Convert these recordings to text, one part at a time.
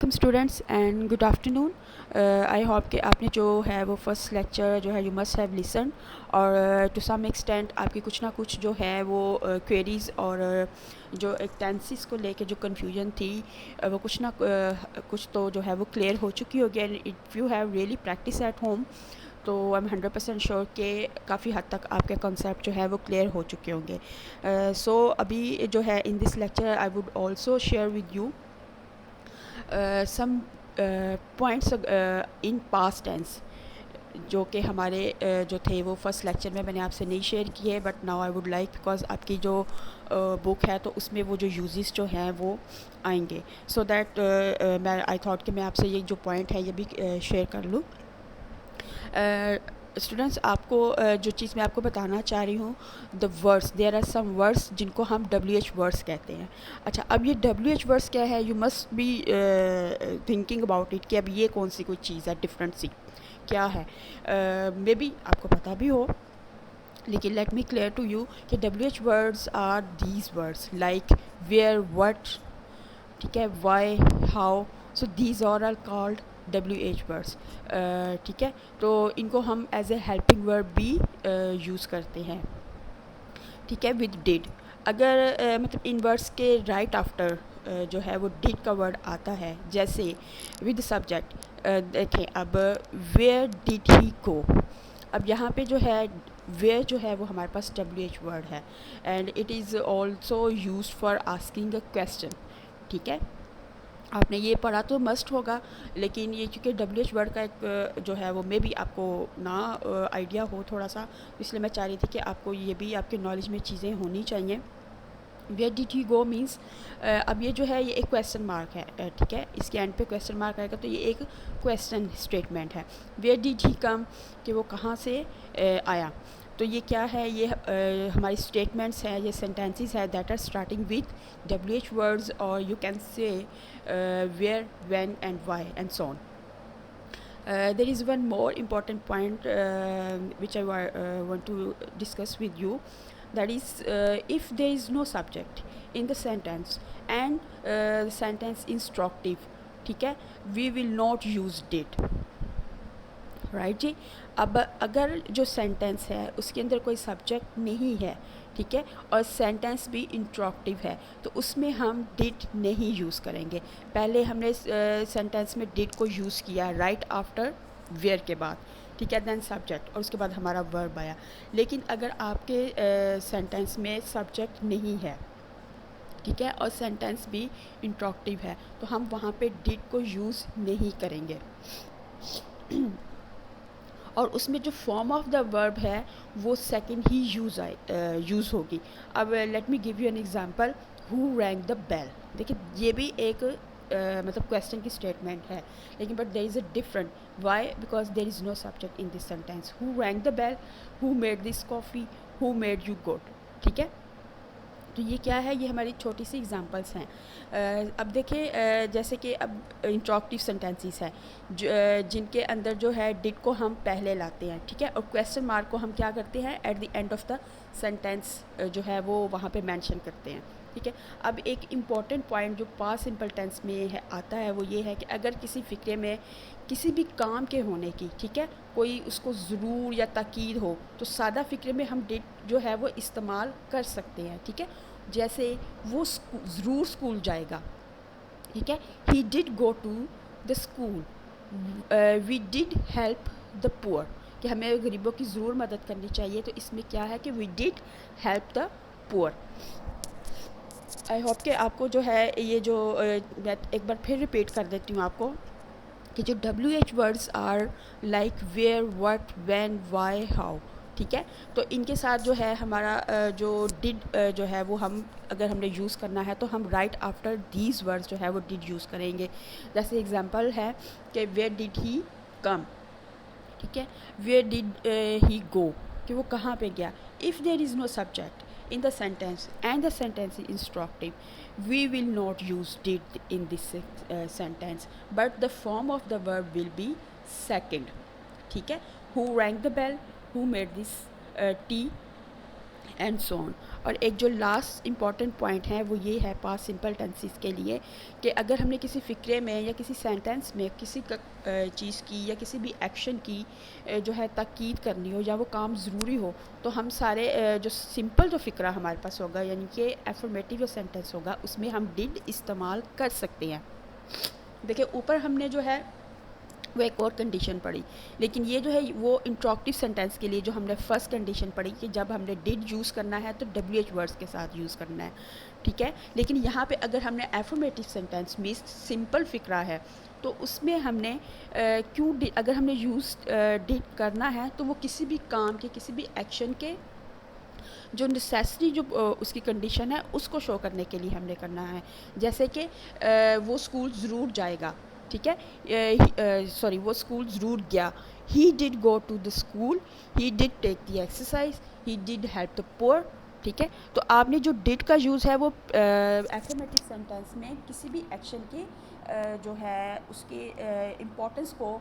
Welcome students and good afternoon. I hope कि आपने जो है वो फर्स्ट लेक्चर जो है यू मस्ट हैव लिसन और टू सम एक्सटेंट आपकी कुछ ना कुछ जो है वो क्वेरीज़ और जो एक टेंसेस को लेके जो कन्फ्यूजन थी वो कुछ तो जो है वो क्लियर हो चुकी होगी। And if you have really practice at home तो आई एम 100% श्योर कि काफ़ी हद तक आपके कॉन्सेप्ट जो है वो क्लियर हो चुके होंगे। सो अभी जो है in this lecture I would also share with you some points in past tense जो कि हमारे जो थे वो फर्स्ट लेक्चर में मैंने आपसे नहीं शेयर किए, but now I would like because आपकी जो बुक है तो उसमें वो जो यूजेस जो हैं वो आएंगे। सो दैट मैं आई थॉट कि मैं आपसे ये जो पॉइंट है ये भी शेयर कर लूँ। स्टूडेंट्स आपको जो चीज़ मैं आपको बताना चाह रही हूँ, the words, there are some words जिनको हम WH वर्ड्स कहते हैं। अच्छा, अब ये WH वर्ड्स क्या है, you must be thinking about it कि अब ये कौन सी कोई चीज़ है डिफरेंट सी क्या है। मे बी आपको पता भी हो, लेकिन let me clear to you कि WH words are these words like where, what, ठीक है, why, how. So these are called WH words. ठीक है, तो इनको हम एज ए हेल्पिंग वर्ब भी यूज़ करते हैं। ठीक है, विद डिड। अगर मतलब इन वर्ड्स के राइट आफ्टर जो है वो डिड का वर्ड आता है, जैसे विद सब्जेक्ट। देखें अब, वेयर डिड ही गो। अब यहाँ पे जो है वेयर जो है वो हमारे पास WH वर्ड है and it is also use for asking a question. ठीक है, आपने ये पढ़ा तो मस्ट होगा, लेकिन ये चूँकि WH वर्ड का एक जो है वो मे भी आपको ना आइडिया हो थोड़ा सा, इसलिए मैं चाह रही थी कि आपको ये भी आपके नॉलेज में चीज़ें होनी चाहिए। Where did he go means, अब ये जो है ये एक क्वेश्चन मार्क है, ठीक है, इसके एंड पे क्वेश्चन मार्क आएगा तो ये एक क्वेश्चन स्टेटमेंट है। वेयर डिड ही कम, कि वो कहाँ से आया। तो ये क्या है, ये हमारी स्टेटमेंट्स हैं, ये सेंटेंसेस है that are starting with WH words, और you can say where, when and why and so on. There is one more important point which I want to discuss with you. That is, if there is no subject in the sentence and the sentence instructive, ठीक है, we will not use did. Right जी। अब अगर जो sentence है उसके अंदर कोई सब्जेक्ट नहीं है, ठीक है, और सेंटेंस भी इंट्रोक्टिव है, तो उसमें हम डिड नहीं यूज़ करेंगे। पहले हमने सेंटेंस में डिड को यूज़ किया राइट आफ्टर वेयर के बाद, ठीक है, देन सब्जेक्ट, और उसके बाद हमारा वर्ब आया। लेकिन अगर आपके सेंटेंस में सब्जेक्ट नहीं है, ठीक है, और सेंटेंस भी इंट्रोक्टिव है, तो हम वहाँ पे डिड को यूज़ नहीं करेंगे और उसमें जो फॉर्म ऑफ द वर्ब है वो सेकंड ही यूज़ होगी। अब let me give you an example, who rang the bell. देखिए ये भी एक मतलब क्वेश्चन की स्टेटमेंट है, लेकिन but there is a different, why, because there is no subject in this sentence. Who rang the bell, who made this coffee, who made you good. ठीक है, तो ये क्या है, ये हमारी छोटी सी एग्जांपल्स हैं। अब देखिए जैसे कि अब इंट्रोक्टिव सेंटेंसेस हैं जिनके अंदर जो है डिड को हम पहले लाते हैं, ठीक है, और क्वेश्चन मार्क को हम क्या करते हैं eight the end of the sentence जो है वो वहाँ पे मेंशन करते हैं। ठीक है, अब एक इम्पॉर्टेंट पॉइंट जो पास्ट सिंपल टेंस में है आता है वो ये है कि अगर किसी फ़िक्रे में किसी भी काम के होने की, ठीक है, कोई उसको ज़रूर या ताकीद हो, तो सादा फ़िक्रे में हम डिड जो है वो इस्तेमाल कर सकते हैं। ठीक है, जैसे वो ज़रूर स्कूल जाएगा, ठीक है, he did go to the school. We did help the poor, कि हमें गरीबों की ज़रूर मदद करनी चाहिए, तो इसमें क्या है कि we did help the poor. I hope कि आपको जो है ये जो मैं एक बार फिर रिपीट कर देती हूँ आपको कि जो WH words are like where, what, when, why, how. ठीक है, तो इनके साथ जो है हमारा जो डिड जो है वो हम अगर हमने यूज़ करना है तो हम राइट आफ्टर दीज वर्ड्स जो है वो डिड यूज़ करेंगे। जैसे एग्जांपल है कि वेयर डिड ही कम, ठीक है, वेयर डिड ही गो, कि वो कहाँ पे गया। If there is no subject in the sentence and the sentence is instructive, we will not use did in this sentence, but the form of the verb will be second. ठीक है, who rang the bell, who made this tea, and so on. और एक जो last important point है वो ये है past simple tenses के लिए कि अगर हमने किसी फ़िक्रे में या किसी सेंटेंस में किसी चीज़ की या किसी भी एक्शन की जो है ताकीद करनी हो या वो काम ज़रूरी हो, तो हम सारे जो सिंपल जो फ़िक्रा हमारे पास होगा यानी कि एफर्मेटिव जो सेंटेंस होगा उसमें हम डिड इस्तेमाल कर सकते हैं। देखिए ऊपर हमने जो है वो एक और कंडीशन पढ़ी, लेकिन ये जो है वो इंट्रोक्टिव सेंटेंस के लिए जो हमने फर्स्ट कंडीशन पढ़ी कि जब हमने डिड यूज़ करना है तो डब्ल्यू एच वर्ड्स के साथ यूज़ करना है, ठीक है। लेकिन यहाँ पे अगर हमने एफर्मेटिव सेंटेंस मीन्स सिंपल फ़िक्रा है तो उसमें हमने अगर हमने यूज़ डिड करना है तो वो किसी भी काम के किसी भी एक्शन के जो नेसेसरी जो उसकी कंडीशन है उसको शो करने के लिए हमने करना है। जैसे कि वो स्कूल ज़रूर जाएगा, ठीक है, सॉरी वो स्कूल ज़रूर गया। He did go to the school, he did take the exercise, he did help the poor, ठीक है। तो आपने जो डिड का यूज़ है वो एफर्मेटिव सेंटेंस में किसी भी एक्शन के जो है उसके इम्पोर्टेंस को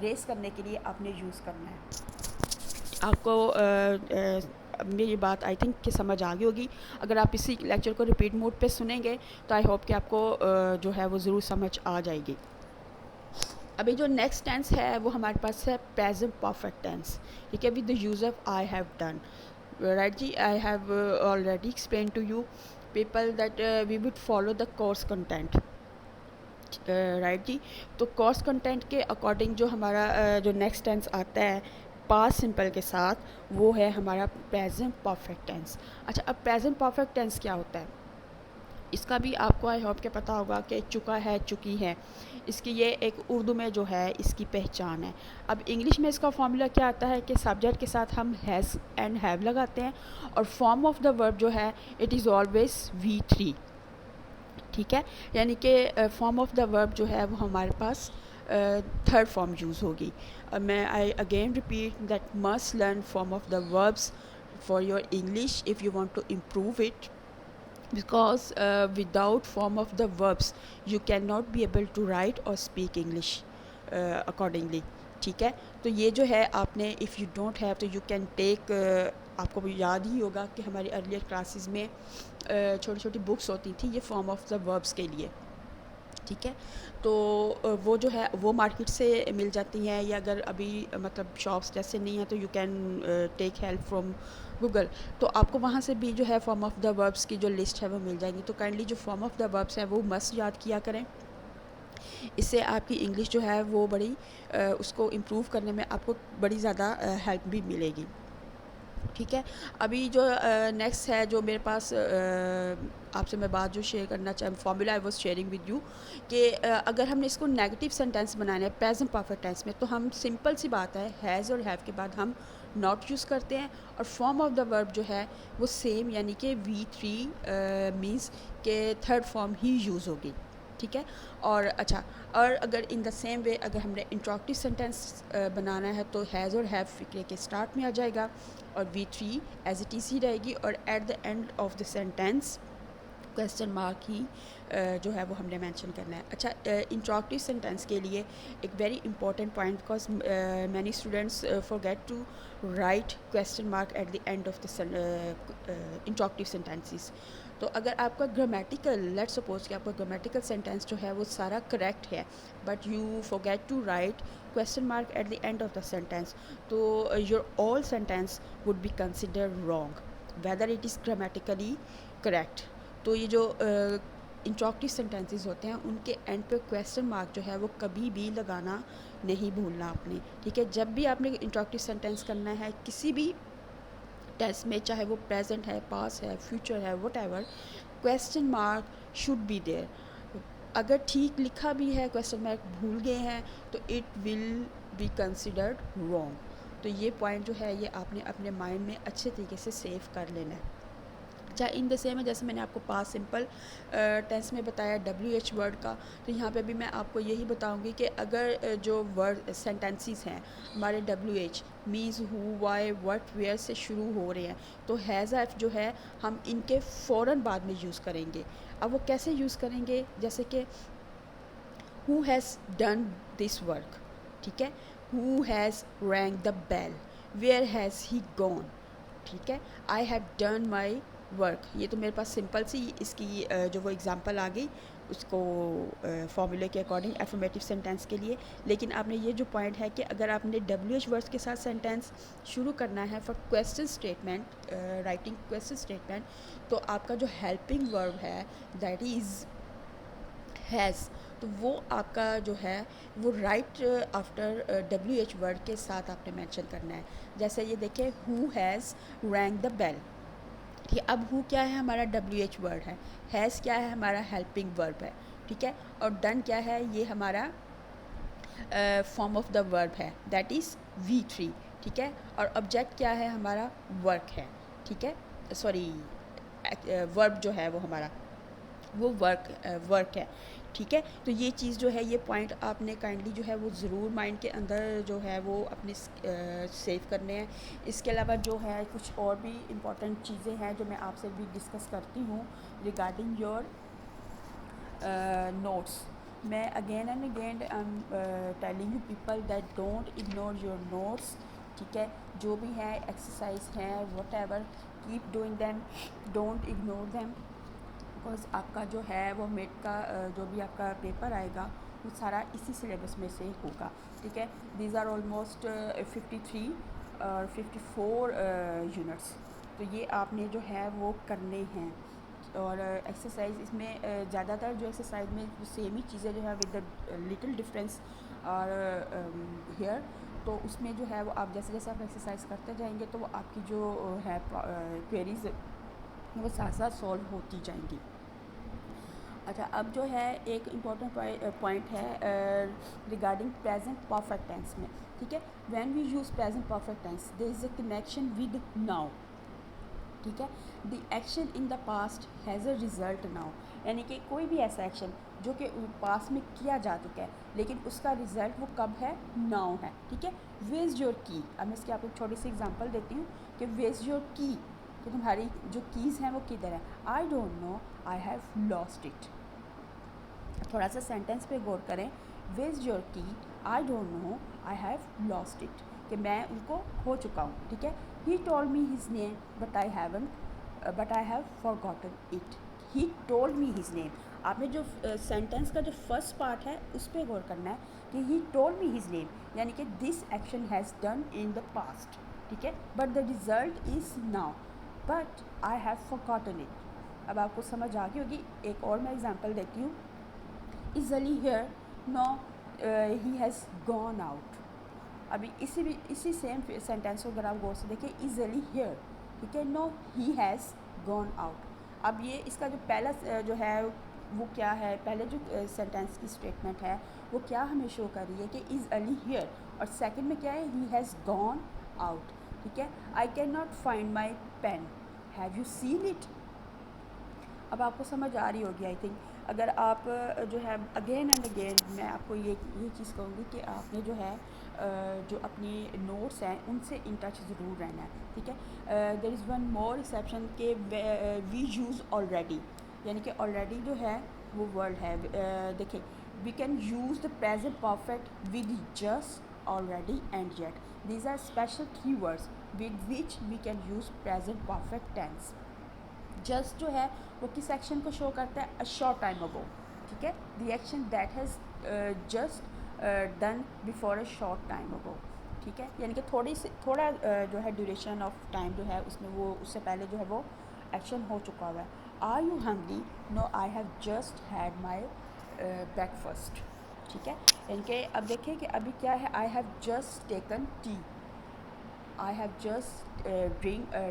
रेस करने के लिए आपने यूज़ करना है। आपको मेरी बात आई थिंक कि समझ आ गई होगी। अगर आप इसी लेक्चर को रिपीट मोड पे सुनेंगे तो आई होप कि आपको जो है वो ज़रूर समझ आ जाएगी। अभी जो नेक्स्ट टेंस है वो हमारे पास है प्रेजेंट परफेक्ट टेंस, ठीक है, with the use of I have done, right जी। I have already explain to you people that we would follow the course content, right जी। तो कोर्स कंटेंट के अकॉर्डिंग जो हमारा जो नेक्स्ट टेंस आता है पास्ट सिंपल के साथ वो है हमारा प्रेजेंट परफेक्ट टेंस। अच्छा, अब प्रेजेंट परफेक्ट टेंस क्या होता है इसका भी आपको आई होप के पता होगा कि चुका है, चुकी है, इसकी ये एक उर्दू में जो है इसकी पहचान है। अब इंग्लिश में इसका फॉर्मूला क्या आता है कि सब्जेक्ट के साथ हम हैज़ एंड हैव लगाते हैं और फॉर्म ऑफ द वर्ब जो है इट इज़ ऑलवेज V3, ठीक है। यानी कि फॉर्म ऑफ द वर्ब जो है वो हमारे पास थर्ड फॉर्म यूज़ होगी। मैं I again repeat that must learn form of the verbs for your English if you want to improve it, because without form of the verbs you cannot be able to write or speak English accordingly, ठीक है। तो ये जो है आपने if you don't have तो you can take, आपको भी याद ही होगा कि हमारी अर्लियर क्लासेस में छोटी छोटी बुक्स होती थी ये फॉर्म ऑफ द वर्ब्स के लिए, ठीक है। तो वो जो है वो मार्केट से मिल जाती हैं या अगर अभी मतलब शॉप्स जैसे नहीं है तो you can take help from Google, तो आपको वहाँ से भी जो है फॉर्म ऑफ द वर्ब्स की जो लिस्ट है वो मिल जाएगी। तो काइंडली जो फॉर्म ऑफ द वर्ब्स हैं वो मस्ट याद किया करें, इससे आपकी इंग्लिश जो है वो बड़ी उसको इम्प्रूव करने में आपको बड़ी ज़्यादा हेल्प भी मिलेगी, ठीक है। अभी जो नेक्स्ट है जो मेरे पास आपसे मैं बात जो शेयर करना चाहूँ formula I was sharing with you कि अगर हमने इसको नेगेटिव सेंटेंस बनाना है प्रेजेंट परफेक्ट टेंस में तो हम सिंपल सी बात है हैज़ और हैव के बाद हम नॉट यूज़ करते हैं और फॉर्म ऑफ द वर्ब जो है वो सेम यानी कि V3 मीन्स के थर्ड फॉर्म ही यूज़ होगी, ठीक है। और अच्छा, और अगर इन द सेम वे अगर हमने इंट्रोक्टिव सेंटेंस बनाना है तो हैज़ और हैव फिक्रे के स्टार्ट में आ जाएगा और V3 एज इट इज़ ही रहेगी और at the end of the sentence question mark ही जो है वो हमने मेंशन करना है। अच्छा, इंट्रोक्टिव सेंटेंस के लिए एक very important point because many students forget to write question mark at the end of the interrogative sentences. तो अगर आपका ग्रामेटिकल लेट सपोज कि आपका ग्रामेटिकल सेंटेंस जो है वो सारा करेक्ट है but you forget to write question mark at the end of the sentence, तो your all sentence would be considered wrong whether it is grammatically correct. तो ये जो इंट्रोक्टिव सेंटेंसेस होते हैं उनके एंड पे क्वेश्चन मार्क जो है वो कभी भी लगाना नहीं भूलना आपने, ठीक है। जब भी आपने इंट्रोक्टिव सेंटेंस करना है किसी भी टेंस में, चाहे वो प्रेजेंट है, पास है, फ्यूचर है, whatever, question mark should be there. अगर ठीक लिखा भी है क्वेश्चन मार्क भूल गए हैं तो it will be considered wrong. तो ये पॉइंट जो है ये आपने अपने माइंड में अच्छे तरीके से सेव कर लेना है। अच्छा, इन द सेम है जैसे मैंने आपको पास सिंपल टेंस में बताया WH वर्ड का, तो यहाँ पे भी मैं आपको यही बताऊँगी कि अगर जो वर्ड सेंटेंसेस हैं हमारे WH means who, why, what, where से शुरू हो रहे हैं तो हैज़ एफ जो है हम इनके फ़ौरन बाद में यूज़ करेंगे। अब वो कैसे यूज़ करेंगे, जैसे कि who has done this work, ठीक है, who has rang the bell, where has he gone, ठीक है। I have done my work, ये तो मेरे पास सिंपल सी इसकी जो वो एग्ज़ाम्पल आ गई उसको फॉर्मूले के अकॉर्डिंग एफर्मेटिव सेंटेंस के लिए। लेकिन आपने ये जो पॉइंट है कि अगर आपने डब्ल्यू एच वर्ड्स के साथ सेंटेंस शुरू करना है for question statement, writing question statement, तो आपका जो हेल्पिंग वर्ब है दैट इज़ हैज़, तो वो आपका जो है वो right after W H word के साथ आपने मेंशन करना है। जैसे ये देखें, who has rang the bell, ठीक है। अब हु क्या है, हमारा डब्ल्यू एच वर्ड है। हैज़ क्या है, हमारा हेल्पिंग वर्ब है, ठीक है। और डन क्या है, ये हमारा फॉर्म ऑफ द वर्ब है, दैट इज़ V3, ठीक है। और ऑब्जेक्ट क्या है, हमारा वर्क है, ठीक है। सॉरी, वर्ब जो है वो हमारा वो वर्क है, ठीक है। तो ये चीज़ जो है, ये पॉइंट आपने काइंडली जो है वो ज़रूर माइंड के अंदर जो है वो अपने सेव करने हैं। इसके अलावा जो है कुछ और भी इम्पॉर्टेंट चीज़ें हैं जो मैं आपसे भी डिस्कस करती हूँ रिगार्डिंग योर नोट्स। मैं again and again I am telling you people that don't ignore your notes, ठीक है। जो भी है एक्सरसाइज हैं what ever, keep doing them, don't ignore them, because आपका जो है वो मिड का जो भी आपका पेपर आएगा वो सारा इसी सिलेबस में से होगा, ठीक है। दीज आर ऑलमोस्ट 53 और 54 यूनिट्स, तो ये आपने जो है वो करने हैं। और एक्सरसाइज इसमें ज़्यादातर जो एक्सरसाइज में सेम ही चीज़ें जो है विद लिटिल डिफरेंस और हेयर, तो उसमें जो है वो आप जैसे जैसे आप एक्सरसाइज करते जाएंगे तो वो आपकी जो है क्वेरीज वो साथ साथ सॉल्व होती जाएंगी। अच्छा, अब जो है एक इम्पॉर्टेंट पॉइंट है रिगार्डिंग प्रेजेंट परफेक्ट टेंस में, ठीक है। When we use present perfect tense there is a connection with now, ठीक है। The action in the past has a result now, यानी कि कोई भी ऐसा एक्शन जो कि पास्ट में किया जा चुका है लेकिन उसका रिज़ल्ट वो कब है, नाउ है, ठीक है। वेज योर की, अब मैं इसकी आपको एक छोटी सी एग्जांपल देती हूँ कि वेज योर की, कि तुम्हारी जो कीज़ हैं वो किधर है। I don't know, I have lost it. थोड़ा सा सेंटेंस पे गौर करें, वेज योर की, I don't know, I have lost it, कि मैं उनको खो चुका हूँ, ठीक है। He told me his name but I have forgotten it. He told me his name, आपने जो सेंटेंस का जो फर्स्ट पार्ट है उस पर गौर करना है कि he told me his name, यानी कि this action has done in the past, ठीक है, but the result is now, but I have forgotten it. अब आपको समझ आ गई होगी। एक और मैं एग्जांपल देती हूँ, is Ali here, no he has gone out. अभी इसी सेम सेंटेंस को अगर आप गौर से देखें, इज़ अली हेयर, ठीक है, no he has gone out. अब ये इसका जो पहला जो है वो क्या है, पहले जो सेंटेंस की स्टेटमेंट है वो क्या हमें शो कर रही है कि इज़ अली हेयर, और सेकंड में क्या है, ही हैज़ गॉन आउट, ठीक है। I can not find my pen, have you seen it. अब आपको समझ आ रही होगी आई थिंक। अगर आप जो है अगेन एंड अगेन मैं आपको ये चीज़ कहूँगी कि आपने जो है जो अपनी नोट्स हैं उनसे इन टच ज़रूर रहना है, ठीक है। There is one more exception के वी यूज़ ऑलरेडी, यानी कि ऑलरेडी जो है वो वर्ड है। देखिए, we can use the present perfect with just, already and yet. These are special three words with which we can use present perfect tense. Just जो है वो किस एक्शन को शो करता है, अ शॉर्ट टाइम अगो, ठीक है, the action that has just done before a short time ago, ठीक है, यानी कि थोड़ा जो है ड्यूरेशन ऑफ टाइम जो है उसमें वो उससे पहले जो है वो एक्शन हो चुका हुआ है। Are you hungry, no I have just had my breakfast, ठीक है। यानी कि अब देखिए कि अभी क्या है, I have just taken T, I have just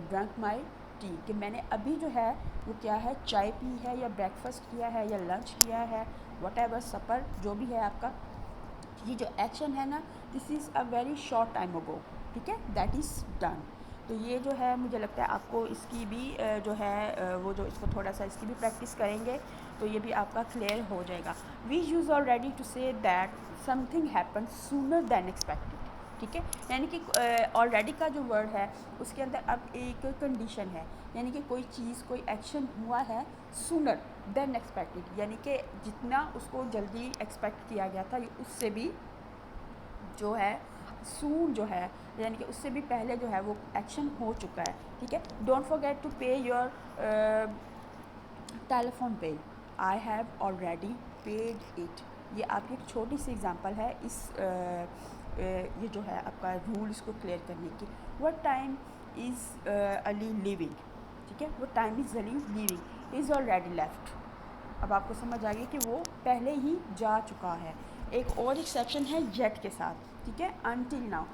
drunk my T, कि मैंने अभी जो है वो क्या है, चाय पी है या ब्रेकफास्ट किया है या लंच किया है, वट एवर सपर जो भी है आपका, ये जो एक्शन है ना, this is a very short time ago, ठीक है, दैट इज़ डन। तो ये जो है मुझे लगता है आपको इसकी भी जो है वो जो इसको थोड़ा सा इसकी भी प्रैक्टिस करेंगे तो ये भी आपका क्लियर हो जाएगा। We use already to say that something happen sooner than expected, ठीक है, यानी कि ऑलरेडी का जो वर्ड है उसके अंदर अब एक कंडीशन है, यानी कि कोई चीज़ कोई एक्शन हुआ है सूनर देन एक्सपेक्टेड, यानी कि जितना उसको जल्दी एक्सपेक्ट किया गया था ये उससे भी जो है सून जो है यानी कि उससे भी पहले जो है वो एक्शन हो चुका है, ठीक है। डोंट फॉरगेट टू पे your telephone bill, I have already paid it. ये आपकी एक छोटी सी एग्जांपल है इस ये जो है आपका रूल इसको क्लियर करने की। What time is Ali living, ठीक है, वो time is Ali living is already left. अब आपको समझ आ गया कि वो पहले ही जा चुका है। एक और एक्सेप्शन है येट के साथ, ठीक है, until now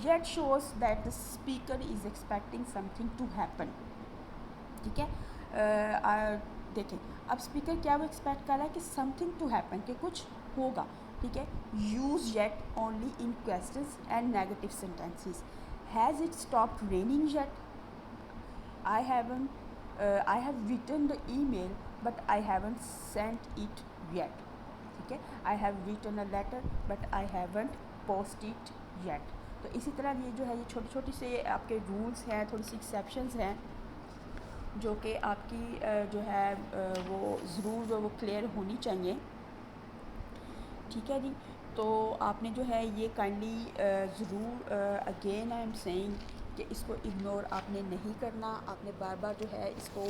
yet shows that the speaker is expecting something to happen, ठीक है। देखें अब स्पीकर क्या वो एक्सपेक्ट कर रहा है कि समथिंग टू हैपन, कि कुछ होगा, ठीक है। Use yet only in questions and negative sentences. Has it stopped raining yet, I haven't, I have written the email, but I haven't sent it yet, ठीक है। I have written a letter, but I haven't posted it yet। तो इसी तरह ये जो है ये छोटे छोटे से आपके रूल्स हैं, थोड़ी सी एक्सेप्शंस हैं जो कि आपकी जो है वो ज़रूर वो क्लियर होनी चाहिए, ठीक है जी। तो आपने जो है ये काइंडली ज़रूर अगेन आई एम सेइंग कि इसको इग्नोर आपने नहीं करना, आपने बार बार जो है इसको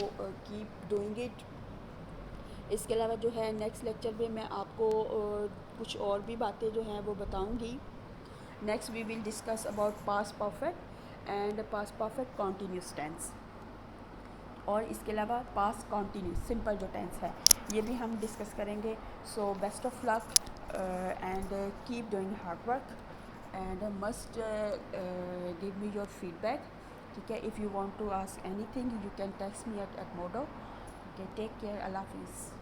कीप डूइंग इट। इसके अलावा जो है नेक्स्ट लेक्चर में मैं आपको कुछ और भी बातें जो हैं वो बताऊंगी। Next we will discuss about past perfect and past perfect continuous tense, और इसके अलावा पास्ट कॉन्टीन्यूस सिंपल जो टेंस है ये भी हम डिस्कस करेंगे। So best of luck and keep doing hard work and must give me your feedback, ठीक है। If you want to ask anything you can text me at मोडो। Okay, take care, अल्लाह हाफिज़।